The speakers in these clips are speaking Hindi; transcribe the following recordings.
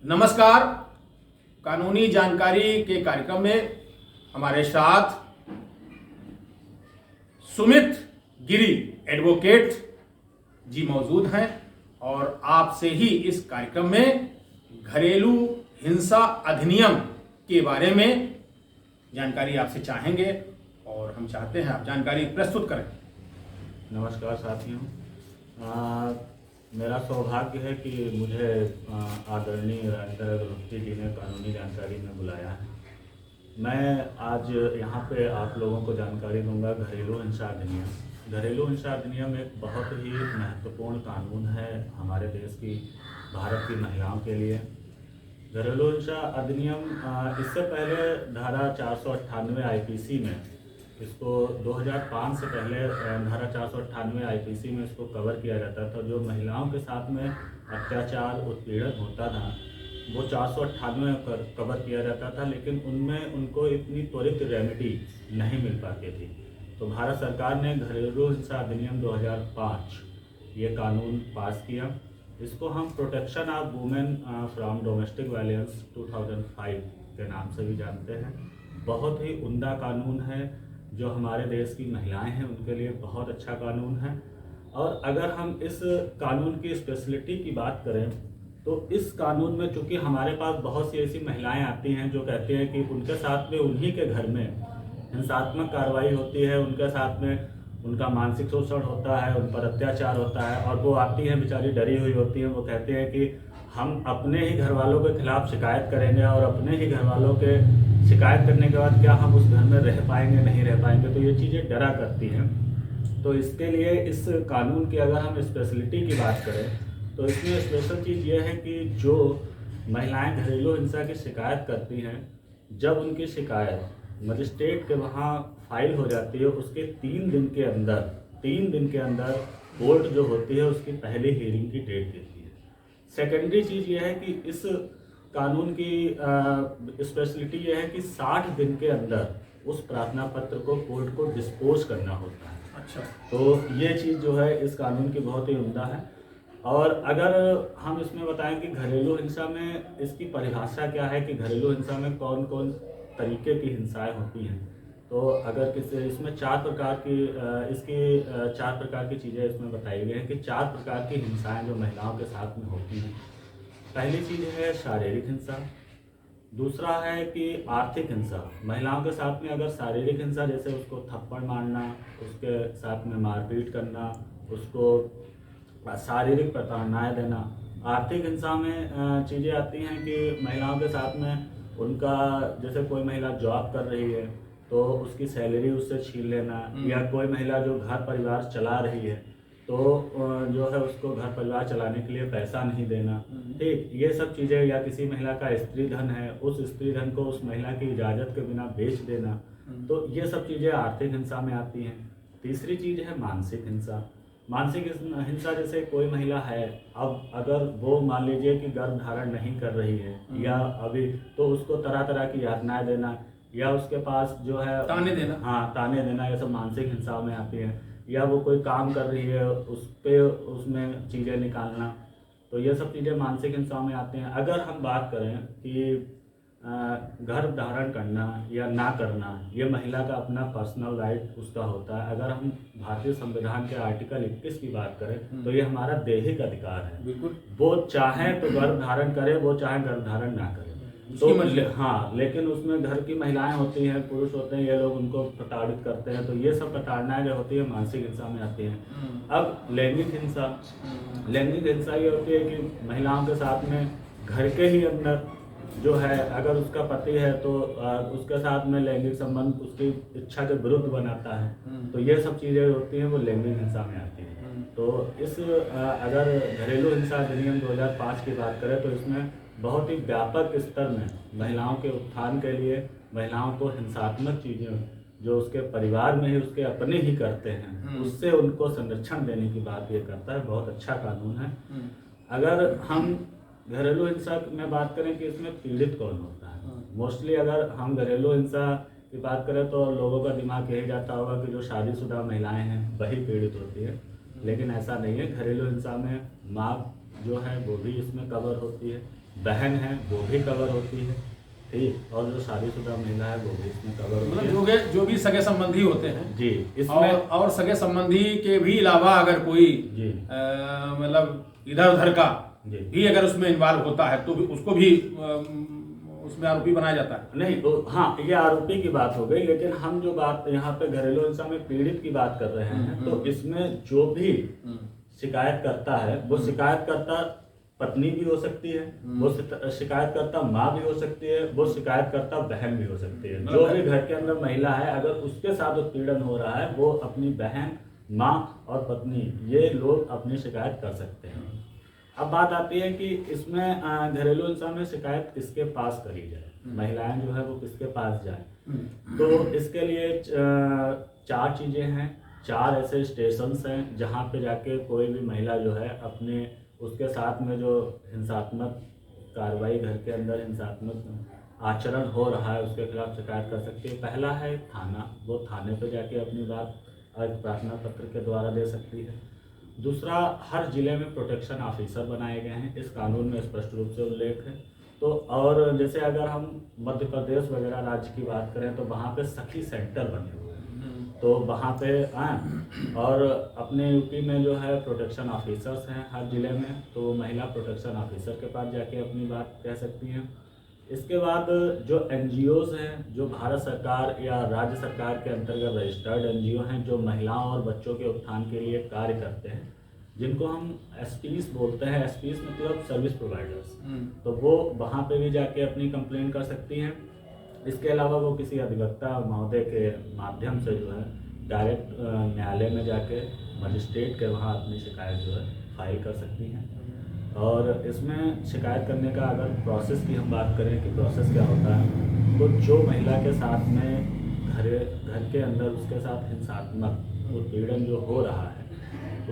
नमस्कार। कानूनी जानकारी के कार्यक्रम में हमारे साथ सुमित गिरी एडवोकेट जी मौजूद हैं और आपसे ही इस कार्यक्रम में घरेलू हिंसा अधिनियम के बारे में जानकारी आपसे चाहेंगे और हम चाहते हैं आप जानकारी प्रस्तुत करें। नमस्कार साथियों, मेरा सौभाग्य है कि मुझे आदरणीय राजेंद्र अग्रवाल जी ने कानूनी जानकारी में बुलाया है। मैं आज यहाँ पे आप लोगों को जानकारी दूंगा घरेलू हिंसा अधिनियम। घरेलू हिंसा अधिनियम एक बहुत ही महत्वपूर्ण कानून है हमारे देश की, भारत की महिलाओं के लिए। घरेलू हिंसा अधिनियम इससे पहले धारा 498 आईपीसी में इसको 2005 से पहले धारा 498 आईपीसी में इसको कवर किया जाता था। जो महिलाओं के साथ में अत्याचार उत्पीड़न होता था वो 498 कवर किया जाता था, लेकिन उनमें उनको इतनी त्वरित रेमेडी नहीं मिल पाती थी। तो भारत सरकार ने घरेलू हिंसा अधिनियम 2005 ये कानून पास किया। इसको हम protection of women from domestic violence 2005 के नाम से भी जानते हैं। बहुत ही उम्दा कानून है, जो हमारे देश की महिलाएं हैं उनके लिए बहुत अच्छा कानून है। और अगर हम इस कानून की स्पेशलिटी की बात करें तो इस कानून में चूँकि हमारे पास बहुत सी ऐसी महिलाएं आती हैं जो कहती हैं कि उनके साथ में उन्हीं के घर में हिंसात्मक कार्रवाई होती है, उनके साथ में उनका मानसिक शोषण होता है, उन पर अत्याचार होता है और वो आती हैं बेचारी डरी हुई होती हैं। वो कहती हैं कि हम अपने ही घर वालों के खिलाफ शिकायत करेंगे और अपने ही घर वालों के शिकायत करने के बाद क्या हम उस घर में रह पाएंगे नहीं रह पाएंगे। तो ये चीज़ें डरा करती हैं। तो इसके लिए इस कानून की अगर हम स्पेशलिटी की बात करें तो इसमें स्पेशल चीज़ ये है कि जो महिलाएं घरेलू हिंसा की शिकायत करती हैं, जब उनकी शिकायत मजिस्ट्रेट के वहाँ फाइल हो जाती है उसके 3 दिन के अंदर कोर्ट जो होती है उसकी पहली हियरिंग की डेट देती है। सेकेंडरी चीज़ ये है कि इस कानून की स्पेशलिटी ये है कि 60 दिन के अंदर उस प्रार्थना पत्र को कोर्ट को डिस्पोज करना होता है। अच्छा, तो ये चीज़ जो है इस कानून की बहुत ही उम्दा है। और अगर हम इसमें बताएं कि घरेलू हिंसा में इसकी परिभाषा क्या है, कि घरेलू हिंसा में कौन कौन तरीके की हिंसाएं होती हैं, तो अगर किसी इसमें 4 प्रकार की चीज़ें इसमें बताई गई हैं कि 4 प्रकार की हिंसाएं जो महिलाओं के साथ में होती हैं। पहली चीज़ है शारीरिक हिंसा। दूसरा है कि आर्थिक हिंसा। महिलाओं के साथ में अगर शारीरिक हिंसा जैसे उसको थप्पड़ मारना, उसके साथ में मारपीट करना, उसको शारीरिक प्रताड़नाएँ देना। आर्थिक हिंसा में चीज़ें आती हैं कि महिलाओं के साथ में उनका जैसे कोई महिला जॉब कर रही है तो उसकी सैलरी उससे छीन लेना, या कोई महिला जो घर परिवार चला रही है तो जो है उसको घर परिवार चलाने के लिए पैसा नहीं देना। ठीक, ये सब चीज़ें, या किसी महिला का स्त्री धन है उस स्त्री धन को उस महिला की इजाज़त के बिना बेच देना, तो ये सब चीज़ें आर्थिक हिंसा में आती हैं। तीसरी चीज़ है मानसिक हिंसा। मानसिक हिंसा जैसे कोई महिला है, अब अगर वो मान लीजिए कि गर्भ धारण नहीं कर रही है या अभी, तो उसको तरह तरह की यातनाएं देना या उसके पास जो है ताने देना, ताने देना, ये सब मानसिक हिंसा में आती है। या वो कोई काम कर रही है उस पे उसमें चीज़ें निकालना, तो ये सब चीज़ें मानसिक हिंसा में आती हैं। अगर हम बात करें कि गर्भ धारण करना या ना करना, ये महिला का अपना पर्सनल राइट उसका होता है। अगर हम भारतीय संविधान के आर्टिकल 21 की बात करें तो ये हमारा दैहिक अधिकार है। बिल्कुल, वो चाहे तो गर्भ धारण करे, वो चाहे गर्भ धारण ना करे, तो हाँ, लेकिन उसमें घर की महिलाएं होती हैं, पुरुष होते हैं, ये लोग उनको प्रताड़ित करते हैं। तो ये सब प्रताड़नाएं जो होती है मानसिक हिंसा में आती हैं। अब लैंगिक हिंसा। लैंगिक हिंसा ये होती है कि महिलाओं के साथ में घर के ही अंदर जो है, अगर उसका पति है तो उसके साथ में लैंगिक संबंध उसकी इच्छा के विरुद्ध बनाता है, तो ये सब चीज़ें होती हैं वो लैंगिक हिंसा में आती हैं। तो इस अगर घरेलू हिंसा अधिनियम 2005 की बात करें तो इसमें बहुत ही व्यापक स्तर में महिलाओं के उत्थान के लिए, महिलाओं को हिंसात्मक चीज़ें जो उसके परिवार में ही उसके अपने ही करते हैं उससे उनको संरक्षण देने की बात ये करता है। बहुत अच्छा कानून है। अगर हम घरेलू हिंसा में बात करें कि इसमें पीड़ित कौन होता है, मोस्टली अगर हम घरेलू हिंसा की बात करें तो लोगों का दिमाग यही जाता होगा कि जो शादीशुदा महिलाएं हैं वही पीड़ित होती है, लेकिन ऐसा नहीं है। घरेलू हिंसा में माँ जो है वो भी इसमें कवर होती है, बहन है वो भी कवर होती है, ठीक, और जो शादीशुदा महिला है वो भी इसमें कवर होती है। मतलब जो भी सगे संबंधी होते हैं जी, इसमें और सगे संबंधी के भी अलावा अगर कोई जी मतलब इधर उधर का जी भी अगर उसमें इन्वॉल्व होता है तो भी उसको भी उसमें आरोपी बनाया जाता है। नहीं तो हाँ, ये आरोपी की बात हो गई, लेकिन हम जो बात यहाँ पे घरेलू हिंसा में पीड़ित की बात कर रहे हैं, तो इसमें जो भी शिकायत करता है वो शिकायतकर्ता पत्नी भी हो सकती है, वो शिकायतकर्ता माँ भी हो सकती है, वो शिकायतकर्ता बहन भी हो सकती है। जो भी घर के अंदर महिला है अगर उसके साथ उत्पीड़न हो रहा है वो अपनी बहन, माँ और पत्नी ये लोग अपनी शिकायत कर सकते हैं। अब बात आती है कि इसमें घरेलू हिंसा में शिकायत किसके पास करी जाए, महिलाएं जो है वो किसके पास जाए। तो इसके लिए 4 चीज़ें हैं, 4 ऐसे स्टेशंस हैं जहां पे जाके कोई भी महिला जो है अपने उसके साथ में जो हिंसात्मक कार्रवाई, घर के अंदर हिंसात्मक आचरण हो रहा है उसके खिलाफ शिकायत कर सकती है। पहला है थाना, वो थाने पे जाके अपनी बात प्रार्थना पत्र के द्वारा दे सकती है। दूसरा, हर जिले में प्रोटेक्शन ऑफिसर बनाए गए हैं, इस कानून में स्पष्ट रूप से उल्लेख है। तो और जैसे अगर हम मध्य प्रदेश वगैरह राज्य की बात करें तो वहाँ पे सखी सेंटर बने हुए हैं, तो वहाँ पे और अपने यूपी में जो है प्रोटेक्शन ऑफिसर्स हैं हर जिले में, तो महिला प्रोटेक्शन ऑफिसर के पास जाके अपनी बात कह सकती हैं। इसके बाद जो NGOs हैं, जो भारत सरकार या राज्य सरकार के अंतर्गत रजिस्टर्ड NGO हैं, जो महिलाओं और बच्चों के उत्थान के लिए कार्य करते हैं, जिनको हम SPs बोलते हैं, SPs मतलब सर्विस प्रोवाइडर्स, तो वो वहाँ पे भी जाके अपनी कंप्लेंट कर सकती हैं। इसके अलावा वो किसी अधिवक्ता महोदय के माध्यम से जो है डायरेक्ट न्यायालय में जाके मजिस्ट्रेट के वहाँ अपनी शिकायत जो है फाइल कर सकती हैं। और इसमें शिकायत करने का अगर प्रोसेस की हम बात करें कि प्रोसेस क्या होता है, तो जो महिला के साथ में घर के अंदर उसके साथ हिंसात्मक उत्पीड़न जो हो रहा है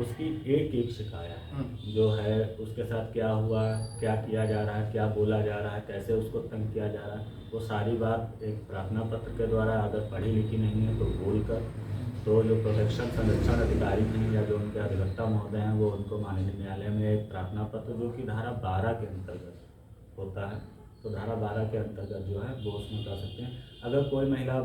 उसकी एक शिकायत जो है, उसके साथ क्या हुआ, क्या किया जा रहा है, क्या बोला जा रहा है, कैसे उसको तंग किया जा रहा है, वो सारी बात एक प्रार्थना पत्र के द्वारा, अगर पढ़ी लिखी नहीं है तो बोलकर, तो जो प्रोटेक्शन संरक्षण अधिकारी हैं या जो उनके अधिवक्ता महोदय हैं वो उनको माननीय न्यायालय में एक प्रार्थना पत्र जो कि धारा 12 के अंतर्गत होता है, तो धारा 12 के अंतर्गत जो है वो उसमें कर सकते हैं। अगर कोई महिला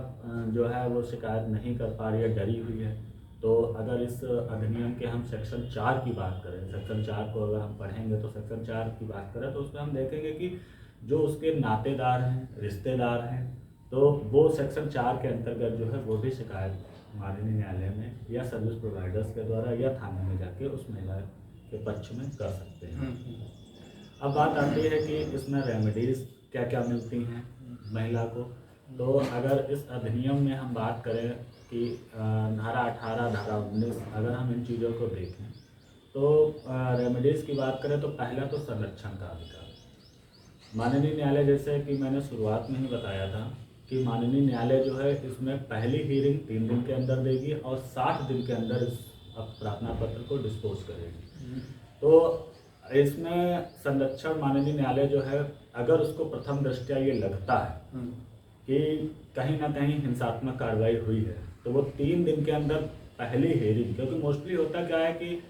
जो है वो शिकायत नहीं कर पा रही है, डरी हुई है, तो अगर इस अधिनियम के हम सेक्शन 4 की बात करें, सेक्शन 4 को अगर हम पढ़ेंगे तो सेक्शन 4 की बात करें तो उसमें हम देखेंगे कि जो उसके नातेदार हैं, रिश्तेदार हैं, तो वो सेक्शन 4 के अंतर्गत जो है वो भी शिकायत माननीय न्यायालय में या सर्विस प्रोवाइडर्स के द्वारा या थाने में जाके उस महिला के पक्ष में कर सकते हैं। अब बात आती है कि इसमें रेमेडीज क्या क्या मिलती हैं महिला को। तो अगर इस अधिनियम में हम बात करें कि धारा 18, धारा 19, अगर हम इन चीज़ों को देखें तो रेमेडीज़ की बात करें तो पहला तो संरक्षण का अधिकार। माननीय न्यायालय, जैसे कि मैंने शुरुआत में ही बताया था कि माननीय न्यायालय जो है इसमें पहली हीयरिंग 3 दिन के अंदर देगी और 60 दिन के अंदर इस प्रार्थना पत्र को डिस्पोज करेगी। तो इसमें संरक्षण माननीय न्यायालय जो है, अगर उसको प्रथम दृष्टया ये लगता है कि कहीं ना कहीं हिंसात्मक कार्रवाई हुई है, तो वो 3 दिन के अंदर पहली हियरिंग, क्योंकि मोस्टली होता क्या है कि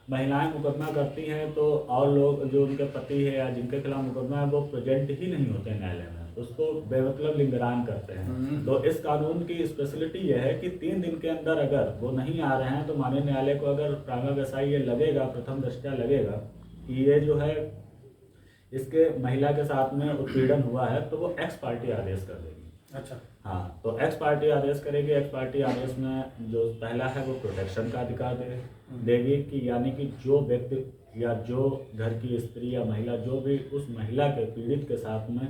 महिलाएं मुकदमा करती हैं तो और लोग जो उनके पति है या जिनके खिलाफ मुकदमा है वो प्रेजेंट ही नहीं होते न्यायालय में, उसको बेमतलब लिंगरान करते हैं। तो इस कानून की स्पेशलिटी यह है कि 3 दिन के अंदर अगर वो नहीं आ रहे हैं तो माननीय न्यायालय को अगर प्रांगा व्यवसाय ये लगेगा, प्रथम दृष्टया लगेगा कि ये जो है इसके महिला के साथ में उत्पीड़न हुआ है, तो वो एक्स पार्टी आदेश कर देगी। अच्छा, हाँ, तो एक्स पार्टी आदेश करेगी। एक्स पार्टी आदेश में जो पहला है वो प्रोटेक्शन का अधिकार देगी कि यानी कि जो व्यक्ति या जो घर की स्त्री या महिला जो भी उस महिला के पीड़ित के साथ में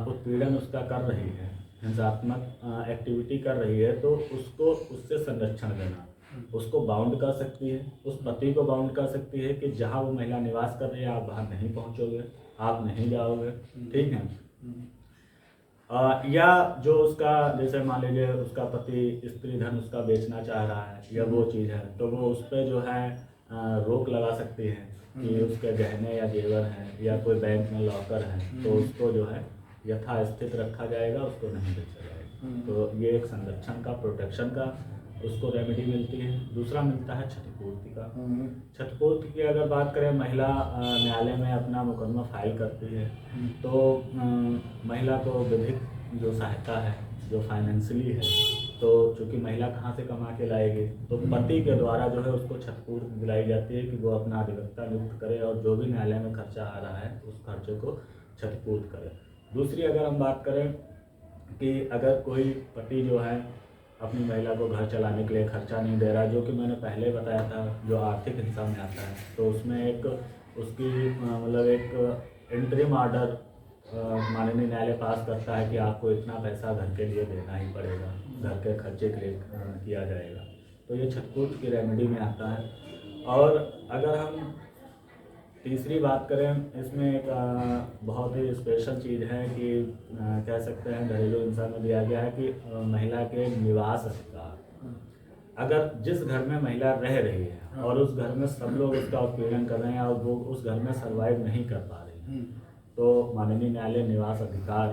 उत्पीड़न उसका कर रही है, हिंसात्मक एक्टिविटी कर रही है, तो उसको उससे संरक्षण देना, उसको बाउंड कर सकती है, उस पति को बाउंड कर सकती है कि जहाँ वो महिला निवास कर रही है आप वहाँ नहीं पहुँचोगे, आप नहीं जाओगे, ठीक है। या जो उसका, जैसे मान लीजिए उसका पति स्त्री धन उसका बेचना चाह रहा है या वो चीज़ है, तो वो उस पर जो है रोक लगा सकती है कि उसके गहने या जेवर हैं या कोई बैंक में लॉकर है तो उसको जो है यथास्थित रखा जाएगा, उसको नहीं बेचा जाएगा। तो ये एक संरक्षण का, प्रोटेक्शन का उसको रेमेडी मिलती है। दूसरा मिलता है क्षतिपूर्ति का। क्षतिपूर्ति की अगर बात करें, महिला न्यायालय में अपना मुकदमा फाइल करती है तो महिला को विधिक जो सहायता है, जो फाइनेंशियली है, तो चूँकि महिला कहाँ से कमा के लाएगी, तो पति के द्वारा जो है उसको क्षतिपूर्ति दिलाई जाती है कि वो अपना अधिवक्ता नियुक्त करे और जो भी न्यायालय में खर्चा आ रहा है उस खर्चे को क्षतिपूर्ति करे। दूसरी अगर हम बात करें कि अगर कोई पति जो है अपनी महिला को घर चलाने के लिए खर्चा नहीं दे रहा, जो कि मैंने पहले बताया था, जो आर्थिक हिंसा में आता है, तो उसमें एक उसकी मतलब एक इंटरिम ऑर्डर माननीय न्यायालय पास करता है कि आपको इतना पैसा घर के लिए देना ही पड़ेगा, घर के खर्चे के लिए किया जाएगा। तो ये क्षतिपूर्ति की रेमेडी में आता है। और अगर हम तीसरी बात करें, इसमें एक बहुत ही स्पेशल चीज़ है कि कह सकते हैं घरेलू हिंसा में दिया गया है कि महिला के निवास अधिकार। अगर जिस घर में महिला रह रही है और उस घर में सब लोग उसका उत्पीड़न कर रहे हैं और वो उस घर में सर्वाइव नहीं कर पा रही, तो माननीय न्यायालय निवास अधिकार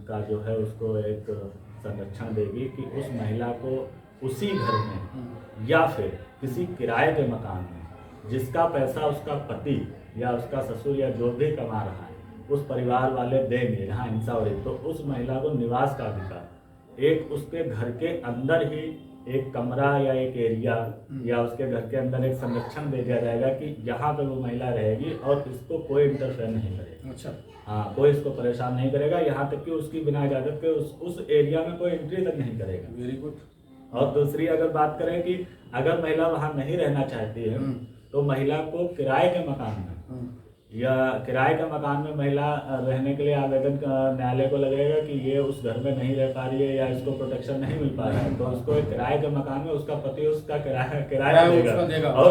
का जो है उसको एक संरक्षण देगी कि उस महिला को उसी घर में या फिर किसी किराए के मकान में जिसका पैसा उसका पति या उसका ससुर या जो भी कमा रहा है उस परिवार वाले देंगे जहाँ हिंसा हो रही, तो उस महिला को निवास का अधिकार एक उसके घर के अंदर ही एक कमरा या एक एरिया या उसके घर के अंदर एक संरक्षण दे दिया जाएगा कि यहाँ पे वो महिला रहेगी और इसको कोई इंटरफेयर नहीं करेगा। अच्छा, हाँ, कोई इसको परेशान नहीं करेगा, यहाँ तक कि उसकी बिना इजाजत के उस एरिया में कोई एंट्री तक नहीं करेगा। Very good. और दूसरी अगर बात करें कि अगर महिला वहाँ नहीं रहना चाहती है तो महिला को किराए के मकान में या किराए के मकान में महिला रहने के लिए आवेदन न्यायालय को लगेगा कि ये उस घर में नहीं रह पा रही है या इसको प्रोटेक्शन नहीं मिल पा रहा है, तो उसको एक किराए के मकान में उसका पति उसका किराया देगा और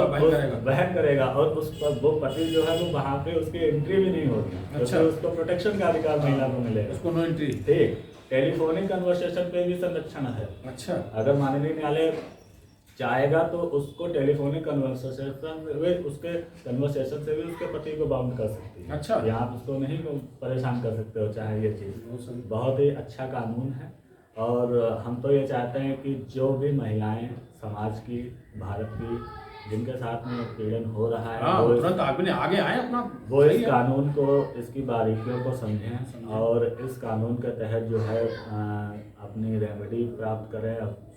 वहन करेगा और उस वो पति जो है वो वहाँ पे उसकी एंट्री भी नहीं होगी। अच्छा, तो उसको प्रोटेक्शन का अधिकार महिला को मिलेगा, उसको नो एंट्री। ठीक, टेलीफोनिक कन्वर्सेशन पे भी संरक्षण है। अच्छा, अगर माननीय न्यायालय चाहेगा तो उसको टेलीफोनिक कन्वर्सेशन से भी उसके पति को बाउंड कर सकती है। अच्छा, आप उसको नहीं परेशान कर सकते हो, चाहे ये चीज़ बहुत ही अच्छा कानून है। और हम तो ये चाहते हैं कि जो भी महिलाएं समाज की, भारत की, जिनके साथ में उत्पीड़न हो रहा है वो तुरंत आगे आए अपना, वो इस कानून को, इसकी बारीकियों को समझें और इस कानून के तहत जो है अपनी रेमेडी प्राप्त करें,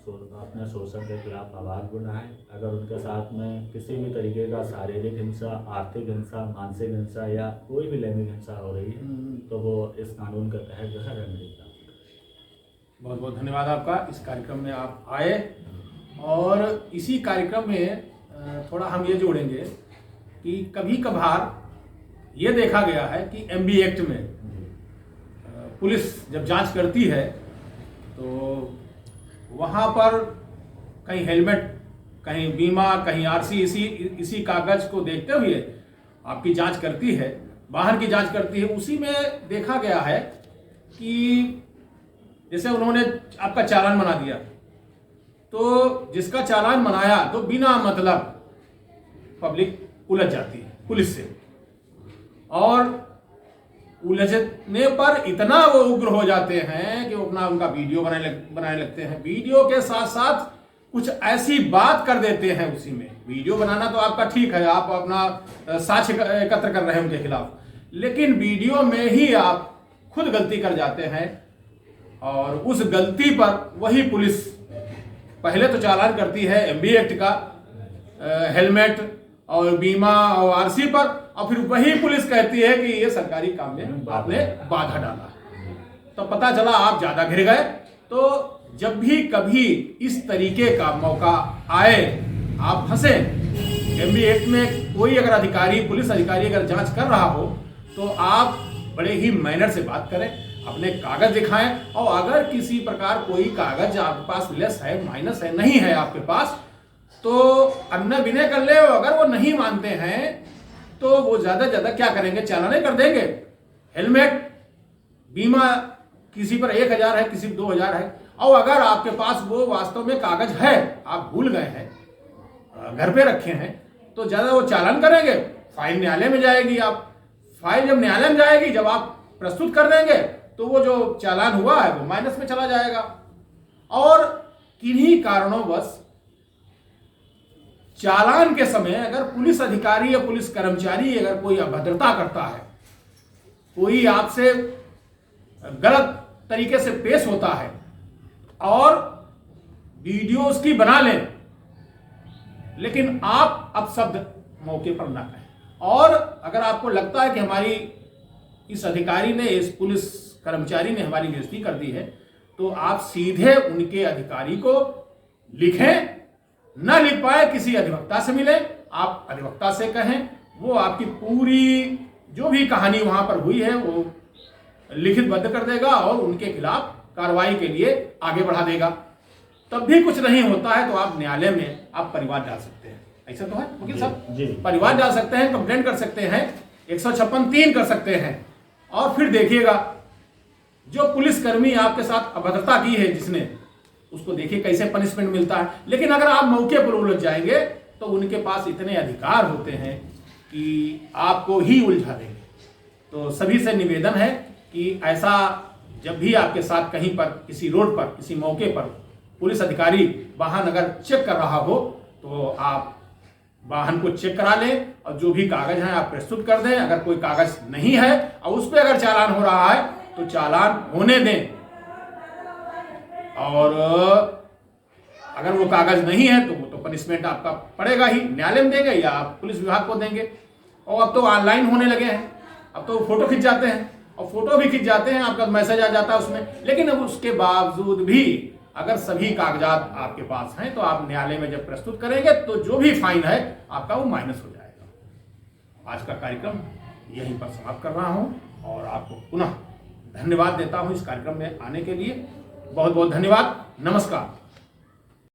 अपने शोषण के खिलाफ आवाज़ बढ़ाएं। अगर उनके साथ में किसी भी तरीके का शारीरिक हिंसा, आर्थिक हिंसा, मानसिक हिंसा या कोई भी लैंगिक हिंसा हो रही है तो वो इस कानून के तहत जो है रेमेडी प्राप्त करें। बहुत बहुत धन्यवाद आपका, इस कार्यक्रम में आप आए। और इसी कार्यक्रम में थोड़ा हम ये जोड़ेंगे कि कभी कभार ये देखा गया है कि एमबी एक्ट में पुलिस जब जांच करती है तो वहाँ पर कहीं हेलमेट, कहीं बीमा, कहीं आरसी, इसी कागज को देखते हुए आपकी जांच करती है, वाहन की जांच करती है। उसी में देखा गया है कि जैसे उन्होंने आपका चालान बना दिया, तो जिसका चालान बनाया तो बिना मतलब पब्लिक उलझ जाती है पुलिस से, और उलझने पर इतना वो उग्र हो जाते हैं कि वो अपना उनका वीडियो बनाने लगते हैं। वीडियो के साथ साथ कुछ ऐसी बात कर देते हैं उसी में। वीडियो बनाना तो आपका ठीक है, आप अपना साक्ष्य एकत्र कर रहे हैं उनके खिलाफ, लेकिन वीडियो में ही आप खुद गलती कर जाते हैं और उस गलती पर वही पुलिस पहले तो चालान करती है एमबी एक्ट का, हेलमेट और बीमा और आरसी पर, और फिर वही पुलिस कहती है कि ये सरकारी काम में आपने बाधा डाला। तो पता चला आप ज्यादा घिर गए। तो जब भी कभी इस तरीके का मौका आए, आप फंसे, एमबी एक्ट में कोई अगर अधिकारी, पुलिस अधिकारी अगर जांच कर रहा हो तो आप बड़े ही मैनर से बात करें, अपने कागज दिखाएं, और अगर किसी प्रकार कोई कागज आपके पास लेस है, माइनस है, नहीं है आपके पास, तो अन्य विनय कर ले। अगर वो नहीं मानते हैं तो वो ज्यादा क्या करेंगे, चालान कर देंगे। हेलमेट, बीमा किसी पर 1000 है, किसी पर 2000 है, और अगर आपके पास वो वास्तव में कागज है, आप भूल गए हैं, घर पे रखे हैं, तो ज्यादा वो चालान करेंगे, फाइल न्यायालय में जाएगी। आप फाइल जब न्यायालय में जाएगी, जब आप प्रस्तुत कर देंगे तो वो जो चालान हुआ है वो माइनस में चला जाएगा। और किन्हीं कारणों बस चालान के समय अगर पुलिस अधिकारी या पुलिस कर्मचारी अगर कोई अभद्रता करता है, कोई आपसे गलत तरीके से पेश होता है और वीडियो उसकी बना लें, लेकिन आप अपशब्द मौके पर ना कहें, और अगर आपको लगता है कि हमारी इस अधिकारी ने, इस पुलिस कर्मचारी ने हमारी बेइज्जती कर दी है, तो आप सीधे उनके अधिकारी को लिखें, ना लिख पाए किसी अधिवक्ता से मिले, आप अधिवक्ता से कहें, वो आपकी पूरी जो भी कहानी वहां पर हुई है वो लिखितबद्ध कर देगा और उनके खिलाफ कार्रवाई के लिए आगे बढ़ा देगा। तब भी कुछ नहीं होता है तो आप न्यायालय में आप परिवाद डाल सकते हैं। ऐसा तो है वकील साहब, परिवाद डाल सकते हैं, कंप्लेंट कर सकते हैं, 156(3) कर सकते हैं, और फिर देखिएगा जो पुलिसकर्मी आपके साथ अभद्रता की है जिसने, उसको देखिए कैसे पनिशमेंट मिलता है। लेकिन अगर आप मौके पर उलझ जाएंगे तो उनके पास इतने अधिकार होते हैं कि आपको ही उलझा देंगे। तो सभी से निवेदन है कि ऐसा जब भी आपके साथ कहीं पर, किसी रोड पर, किसी मौके पर पुलिस अधिकारी वाहन अगर चेक कर रहा हो तो आप वाहन को चेक करा लें और जो भी कागज हैं आप प्रस्तुत कर दें। अगर कोई कागज नहीं है और उस पर अगर चालान हो रहा है तो चालान होने दें, और अगर वो कागज नहीं है तो वो तो पनिशमेंट आपका पड़ेगा ही, न्यायालय में देंगे या आप पुलिस विभाग को देंगे। और अब तो ऑनलाइन होने लगे हैं, अब तो फोटो खिंच जाते हैं, और फोटो भी खिंच जाते हैं, आपका मैसेज आ जाता है उसमें। लेकिन अब उसके बावजूद भी अगर सभी कागजात आपके पास हैं तो आप न्यायालय में जब प्रस्तुत करेंगे तो जो भी फाइन है आपका वो माइनस हो जाएगा। आज का कार्यक्रम यहीं पर समाप्त कर रहा हूं और आपको पुनः धन्यवाद देता हूं इस कार्यक्रम में आने के लिए। बहुत बहुत धन्यवाद। नमस्कार।